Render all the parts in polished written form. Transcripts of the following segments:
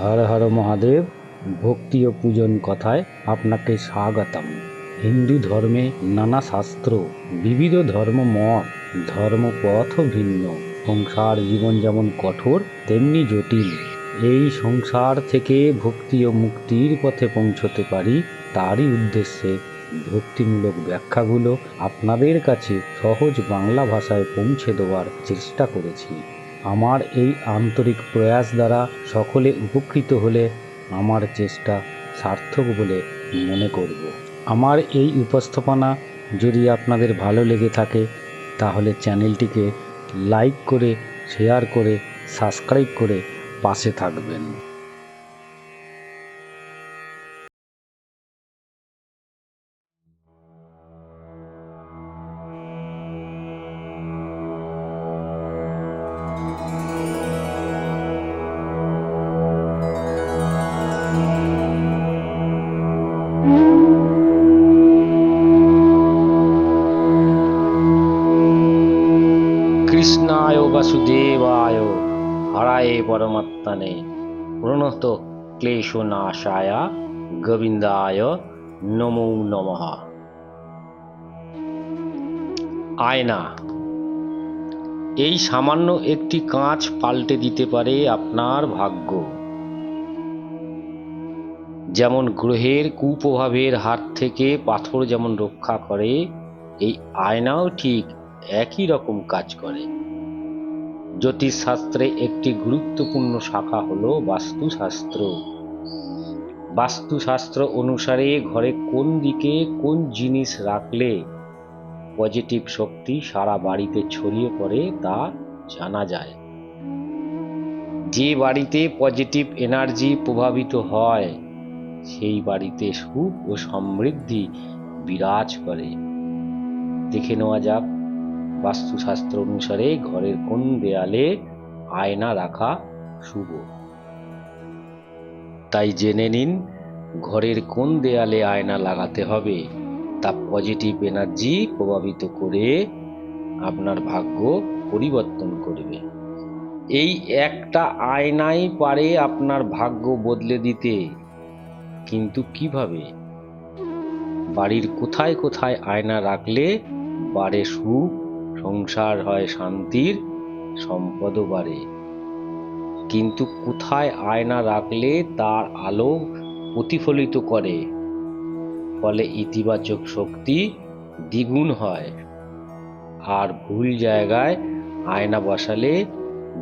হর হর মহাদেব। ভক্তি ও পূজন কথায় আপনাকে স্বাগতম। হিন্দু ধর্মে নানা শাস্ত্র, বিবিধ ধর্মমত, ধর্মপথও ভিন্ন। সংসার জীবন যেমন কঠোর তেমনি জটিল। এই সংসার থেকে ভক্তি ও মুক্তির পথে পৌঁছতে পারি, তারই উদ্দেশ্যে ভক্তিমূলক ব্যাখ্যাগুলো আপনাদের কাছে সহজ বাংলা ভাষায় পৌঁছে দেওয়ার চেষ্টা করেছি। আমার এই আন্তরিক প্রয়াস দ্বারা সকলে উপকৃত হলে আমার চেষ্টা সার্থক বলে মনে করব। আমার এই উপস্থাপনা যদি আপনাদের ভালো লেগে থাকে তাহলে চ্যানেলটিকে লাইক করে, শেয়ার করে, সাবস্ক্রাইব করে পাশে থাকবেন। কৃষ্ণায় বাসুদেবায় হরায়ে পরমাত্মনে প্রণত ক্লেশনাশায় গোবিন্দায় নমো নমঃ। আয়না, এই সামান্য একটি কাঁচ পাল্টে দিতে পারে আপনার ভাগ্য। যেমন গ্রহের কুপ্রভাবের হাত থেকে পাথর যেমন রক্ষা করে, এই আয়নাও ঠিক একই রকম কাজ করে। জ্যোতিষশাস্ত্রে একটি গুরুত্বপূর্ণ শাখা হলো বাস্তুশাস্ত্র। বাস্তুশাস্ত্র অনুসারে ঘরে কোন দিকে কোন জিনিস রাখলে পজিটিভ শক্তি সারা বাড়িতে ছড়িয়ে পড়ে তা জানা যায়। যে বাড়িতে পজিটিভ এনার্জি প্রভাবিত হয় সেই বাড়িতে সুখ ও সমৃদ্ধি বিরাজ করে। দেখে নেওয়া যাক বাস্তুশাস্ত্র অনুসারে ঘরের কোন দেয়ালে আয়না রাখা শুভ। তাই জেনে নিন ঘরের কোন দেয়ালে আয়না লাগাতে হবে। তা পজিটিভ এনার্জি প্রভাবিত করে আপনার ভাগ্য পরিবর্তন করবে। এই একটা আয়নাই পারে আপনার ভাগ্য বদলে দিতে। কিন্তু কিভাবে? বাড়ির কোথায় কোথায় আয়না রাখলে বাড়ে সুখ, সংসার হয় শান্তির, সম্পদও বাড়ে। কিন্তু কোথায় আয়না রাখলে তার আলো প্রতিফলিত করে, ফলে ইতিবাচক শক্তি দ্বিগুণ হয়। আর ভুল জায়গায় আয়না বসালে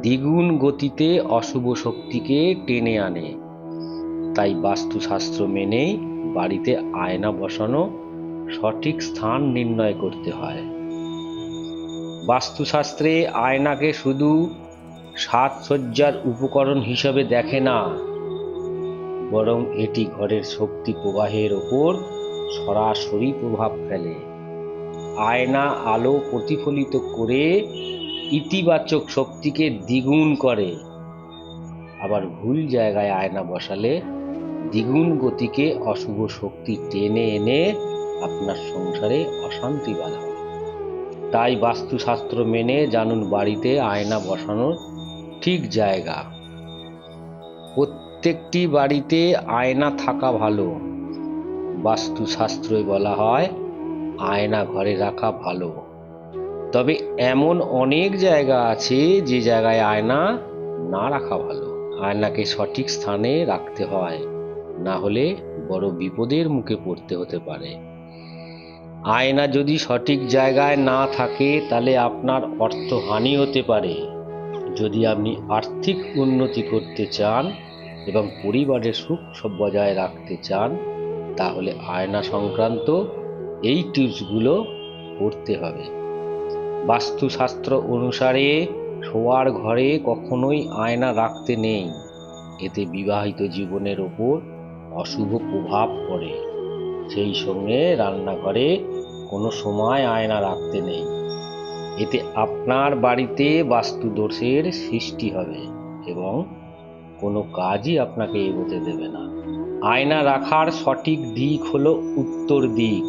দ্বিগুণ গতিতে অশুভ শক্তিকে টেনে আনে। তাই বাস্তুশাস্ত্র মেনেই বাড়িতে আয়না বসানো, সঠিক স্থান নির্ণয় করতে হয়। বাস্তুশাস্ত্রে আয়নাকে শুধু সাজসজ্জার উপকরণ হিসেবে দেখে না, বরং এটি ঘরের শক্তি প্রবাহের ওপর সরাসরি প্রভাব ফেলে। আয়না আলো প্রতিফলিত করে ইতিবাচক শক্তিকে দ্বিগুণ করে। আবার ভুল জায়গায় আয়না বসালে দ্বিগুণ গতিকে অশুভ শক্তি টেনে এনে আপনার সংসারে অশান্তি বাঁধাবে। তাই বাস্তুশাস্ত্র মেনে জানুন বাড়িতে আয়না বসানোর ঠিক জায়গা। প্রত্যেকটি বাড়িতে আয়না থাকা ভালো। বাস্তুশাস্ত্রে বলা হয় আয়না ঘরে রাখা ভালো। তবে এমন অনেক জায়গা আছে যে জায়গায় আয়না না রাখা ভালো। আয়নাকে সঠিক স্থানে রাখতে হয়, না হলে বড় বিপদের মুখে পড়তে হতে পারে। আয়না যদি সঠিক জায়গায় না থাকে তাহলে আপনার অর্থহানি হতে পারে। যদি আপনি আর্থিক উন্নতি করতে চান এবং পরিবারের সুখ বজায় রাখতে চান, তাহলে আয়না সংক্রান্ত এই টিপসগুলো করতে হবে। বাস্তুশাস্ত্র অনুসারে শোয়ার ঘরে কখনোই আয়না রাখতে নেই। এতে বিবাহিত জীবনের ওপর অশুভ প্রভাব পড়ে। সেই সঙ্গে রান্নাঘরে কোনো সময় আয়না রাখতে নেই। এতে আপনার বাড়িতে বাস্তুদোষের সৃষ্টি হবে এবং কোনো কাজই আপনাকে এগোতে দেবে না। আয়না রাখার সঠিক দিক হলো উত্তর দিক।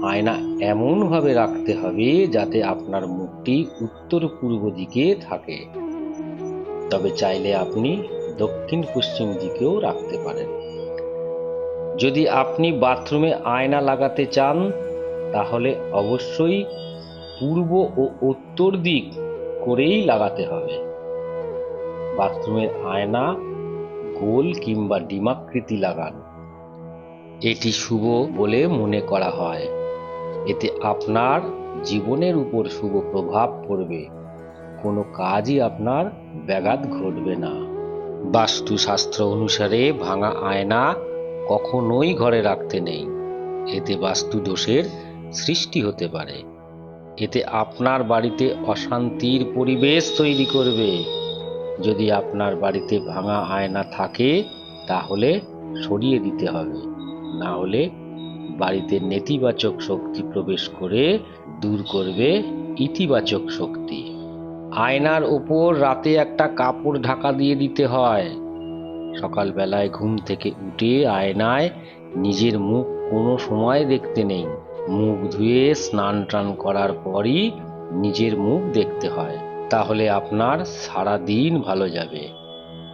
আয়না এমনভাবে রাখতে হবে যাতে আপনার মুখটি উত্তর পূর্ব দিকে থাকে। তবে চাইলে আপনি দক্ষিণ পশ্চিম দিকেও রাখতে পারেন। যদি আপনি বাথরুমে আয়না লাগাতে চান তাহলে অবশ্যই পূর্ব ও উত্তর দিক করেই লাগাতে হবে। বাথরুমের আয়না গোল কিংবা ডিমাকৃতি লাগান, এটি শুভ বলে মনে করা হয়। এতে আপনার জীবনের উপর শুভ প্রভাব পড়বে, কোনো কাজই আপনার ব্যাঘাত ঘটবে না। বাস্তুশাস্ত্র অনুসারে ভাঙা আয়না কখনোই ঘরে রাখতে নেই, এতে বাস্তু দোষের সৃষ্টি হতে পারে। এতে আপনার বাড়িতে অশান্তির পরিবেশ তৈরি করবে। যদি আপনার বাড়িতে ভাঙা আয়না থাকে তাহলে সরিয়ে দিতে হবে, না হলে বাড়িতে নেতিবাচক শক্তি প্রবেশ করে দূর করবে ইতিবাচক শক্তি। আয়নার উপর রাতে একটা কাপড় ঢাকা দিয়ে দিতে হয়। সকালবেলায় ঘুম থেকে উঠে আয়নায় নিজের মুখ কোনো সময় দেখতে নেই। মুখ ধুয়ে স্নান টান করার পরই নিজের মুখ দেখতে হয়, তাহলে আপনার সারা দিন ভালো যাবে।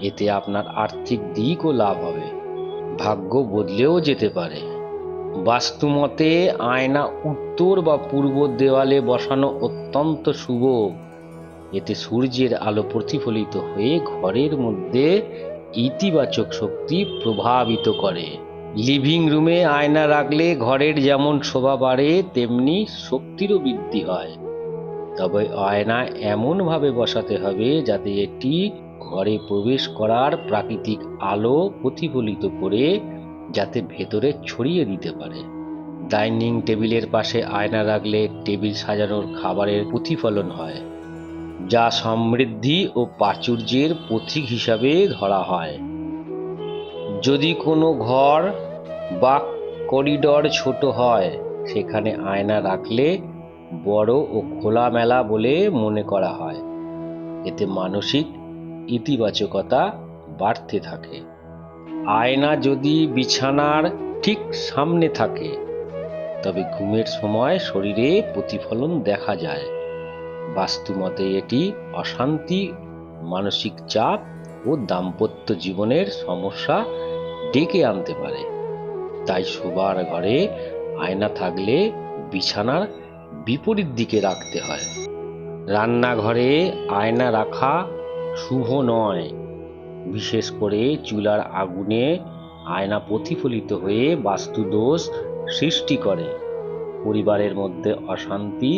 এতে আপনার আর্থিক দিকও লাভ হবে, ভাগ্য বদলেও যেতে পারে। বাস্তুমতে আয়না উত্তর বা পূর্ব দেওয়ালে বসানো অত্যন্ত শুভ। এতে সূর্যের আলো প্রতিফলিত হয়ে ঘরের মধ্যে ইতিবাচক শক্তি প্রভাবিত করে। লিভিং রুমে আয়না রাখলে ঘরের যেমন শোভা বাড়ে তেমনি শক্তিরও বৃদ্ধি হয়। তবে আয়না এমনভাবে বসাতে হবে যাতে এটি ঘরে প্রবেশ করার প্রাকৃতিক আলো প্রতিফলিত করে যাতে ভেতরে ছড়িয়ে দিতে পারে। ডাইনিং টেবিলের পাশে আয়না রাখলে টেবিল সাজানোর খাবারের প্রতিফলন হয়, যা সমৃদ্ধি ও প্রাচুর্যের প্রতীক হিসাবে ধরা হয়। যদি কোনো ঘর বা করিডর ছোট হয় সেখানে আয়না রাখলে বড় ও খোলামেলা বলে মনে করা হয়। এতে মানসিক ইতিবাচকতা বাড়তে থাকে। আয়না যদি বিছানার ঠিক সামনে থাকে তবে ঘুমের সময় শরীরে প্রতিফলন দেখা যায়। বাস্তুমতে এটি অশান্তি, মানসিক চাপ ও দাম্পত্য জীবনের সমস্যা ডেকে আনতে পারে। তাই শোবার ঘরে আয়না থাকলে বিছানার বিপরীত দিকে রাখতে হয়। রান্নাঘরে আয়না রাখা শুভ নয়, বিশেষ করে চুলার আগুনে আয়না প্রতিফলিত হয়ে বাস্তুদোষ সৃষ্টি করে। পরিবারের মধ্যে অশান্তি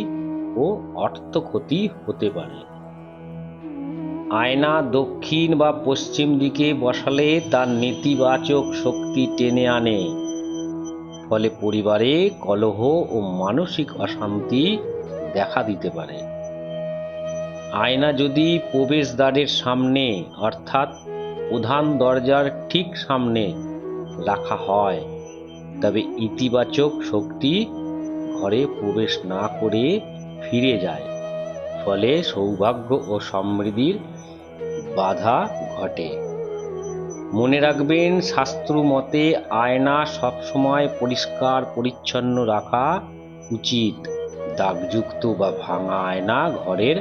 ও অর্থ ক্ষতি হতে পারে। আয়না দক্ষিণ বা পশ্চিম দিকে বসালে তার নেতিবাচক শক্তি টেনে আনে, ফলে পরিবারে কলহ ও মানসিক অশান্তি দেখা দিতে পারে। আয়না যদি প্রবেশদ্বারের সামনে অর্থাৎ প্রধান দরজার ঠিক সামনে রাখা হয় তবে ইতিবাচক শক্তি ঘরে প্রবেশ না করে ফিরে যায়, ফলে সৌভাগ্য ও সমৃদ্ধির বাধা ঘটে। মনে রাখবেন, শাস্ত্র মতে আয়না সবসময় পরিষ্কার পরিচ্ছন্ন রাখা উচিত। দাগযুক্ত বা ভাঙা আয়না ঘরের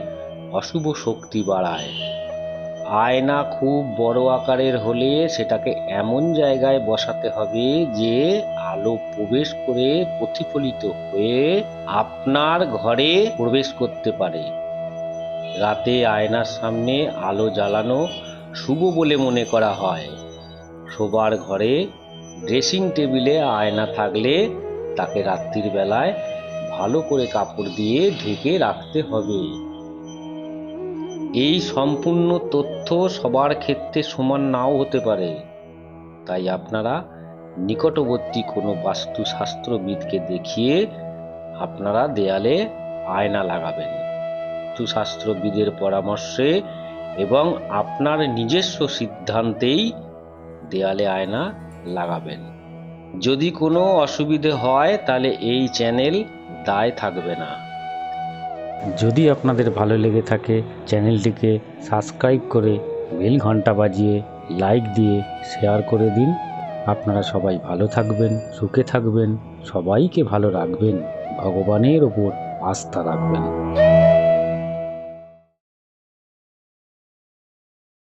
অশুভ শক্তি বাড়ায়। আয়না খুব বড় আকারের হলে সেটাকে এমন জায়গায় বসাতে হবে যে আলো প্রবেশ করে প্রতিফলিত হয়ে আপনার ঘরে প্রবেশ করতে পারে। রাতে আয়নার সামনে আলো জ্বালানো শুভ বলে মনে করা হয়। শোবার ঘরে ড্রেসিং টেবিলে আয়না থাকলে তাকে রাত্রির বেলায় ভালো করে কাপড় দিয়ে ঢেকে রাখতে হবে। এই সম্পূর্ণ তথ্য সবার ক্ষেত্রে সমান নাও হতে পারে, তাই আপনারা নিকটবর্তী কোনো বাস্তুশাস্ত্রবিদকে দেখিয়ে আপনারা দেয়ালে আয়না লাগাবেন। বাস্তুশাস্ত্রবিদের পরামর্শে এবং আপনার নিজস্ব সিদ্ধান্তেই দেয়ালে আয়না লাগাবেন। যদি কোনো অসুবিধে হয় তাহলে এই চ্যানেল দায় থাকবে না। যদি আপনাদের ভালো লেগে থাকে চ্যানেলটিকে সাবস্ক্রাইব করে বেল ঘন্টা বাজিয়ে লাইক দিয়ে শেয়ার করে দিন। আপনারা সবাই ভালো থাকবেন, সুখে থাকবেন, সবাইকে ভালো রাখবেন, ভগবানের ওপর আস্থা রাখবেন।